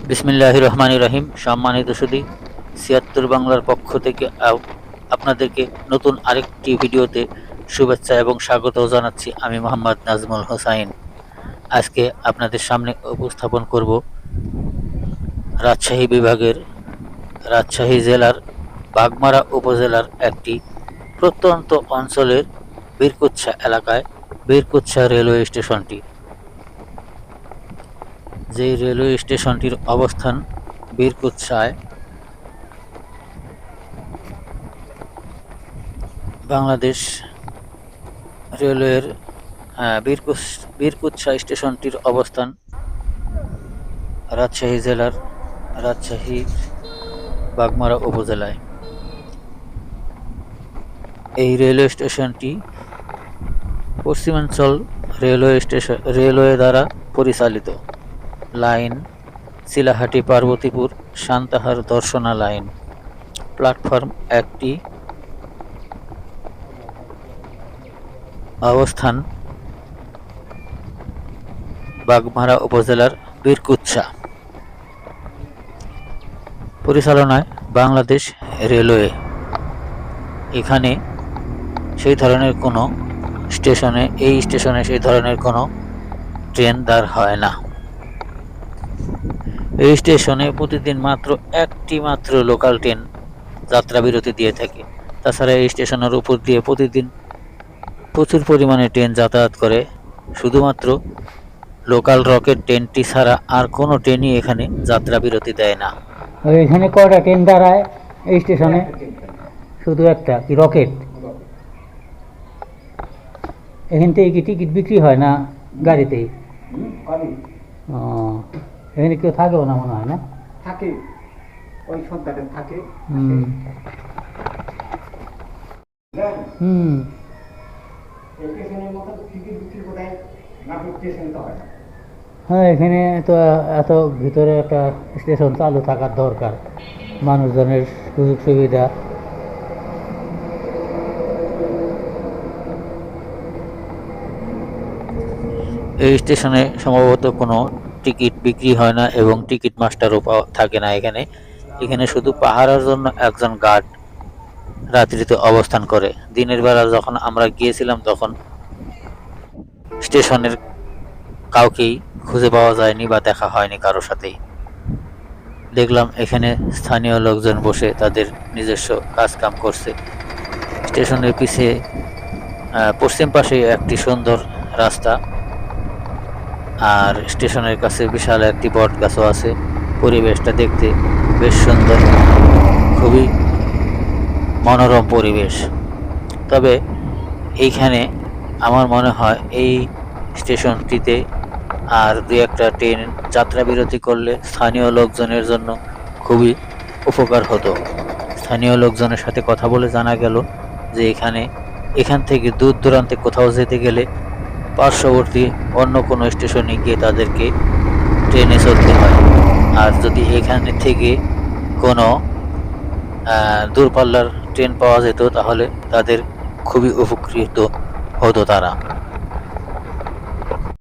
বিসমিল্লাহির রহমানির রহিম। সম্মানিত সুধী, ৭৬ বাংলার পক্ষ থেকে আপনাদেরকে নতুন আরেকটি ভিডিওতে শুভেচ্ছা এবং স্বাগত জানাচ্ছি। আমি মোহাম্মদ নাজমুল হোসাইন। আজকে আপনাদের সামনে উপস্থাপন করব রাজশাহী বিভাগের রাজশাহী জেলার বাগমারা উপজেলার একটি প্রত্যন্ত অঞ্চলের বীরকুচ্ছা এলাকায় বীরকুচ্ছা রেলওয়ে স্টেশনটি। যে রেলওয়ে স্টেশনটির অবস্থান বীরকুচ্ছায়, বাংলাদেশ রেলওয়ের বীরকুচ্ছা স্টেশনটির অবস্থান রাজশাহী জেলার রাজশাহী বাগমারা উপজেলায়। এই রেলওয়ে স্টেশনটি পশ্চিমাঞ্চল রেলওয়ে দ্বারা পরিচালিত। Line Chilahati Parbatipur Santahar Darshana line. Platform 1টি। অবস্থান বাগমারা উপজেলার বীরকুচ্ছা। পরিচালনায় বাংলাদেশ রেলওয়ে। এখানে সেই ধরনের কোনো এই স্টেশনে সেই ধরনের কোনো ট্রেন দাঁড় হয় না। এই স্টেশনে প্রতিদিন মাত্র একটি মাত্র লোকাল ট্রেন যাত্রা বিরতি দিয়ে থাকে। তাছাড়া এই স্টেশনের উপর দিয়ে প্রতিদিন প্রচুর পরিমাণে ট্রেন যাতায়াত করে। শুধুমাত্র লোকাল রকেট ট্রেনটি ছাড়া আর কোনো ট্রেনই এখানে যাত্রা বিরতি দেয় না। এখানে কয়টা ট্রেন দাঁড়ায় এই স্টেশনে? শুধু একটা, কি রকেট? এখান থেকে কি টিকিট বিক্রি হয় না গাড়িতেই? ও, এখানে কেউ থাকেও না মনে হয় না? থাকে, ওই সন্তানের থাকে। হ্যাঁ, এখানে তো এত ভিতরে একটা স্টেশন চালু থাকার দরকার, মানুষজনের সুযোগ সুবিধা। এই স্টেশনে সম্ভবত কোনো টিকিট বিক্রি হয় না এবং টিকিট মাস্টারও থাকে না এখানে শুধু পাহারার জন্য একজন গার্ড রাত্রিতে অবস্থান করে। দিনের বেলা যখন আমরা গিয়েছিলাম তখন স্টেশনের কাউকেই খুঁজে পাওয়া যায়নি বা দেখা হয়নি কারোর সাথেই। দেখলাম এখানে স্থানীয় লোকজন বসে তাদের নিজস্ব কাজকাম করছে। স্টেশনের পিছে পশ্চিম পাশে একটি সুন্দর রাস্তা, আর স্টেশনের কাছে বিশাল একটি বট গাছও আছে। পরিবেশটা দেখতে বেশ সুন্দর, খুবই মনোরম পরিবেশ। তবে এইখানে আমার মনে হয় এই স্টেশনটিতে আর দুই একটা ট্রেন যাত্রা বিরতি করলে স্থানীয় লোকজনের জন্য খুবই উপকার হতো। স্থানীয় লোকজনের সাথে কথা বলে জানা গেল যে এখান থেকে দূর দূরান্তে কোথাও যেতে গেলে পার্শ্ববর্তী অন্য কোনো স্টেশনে গিয়ে তাদেরকে ট্রেনে চড়তে হয়। আর যদি এখানে থেকে কোনো দূরপাল্লার ট্রেন পাওয়া যেত তাহলে তাদের খুবই উপকৃত হতো তারা।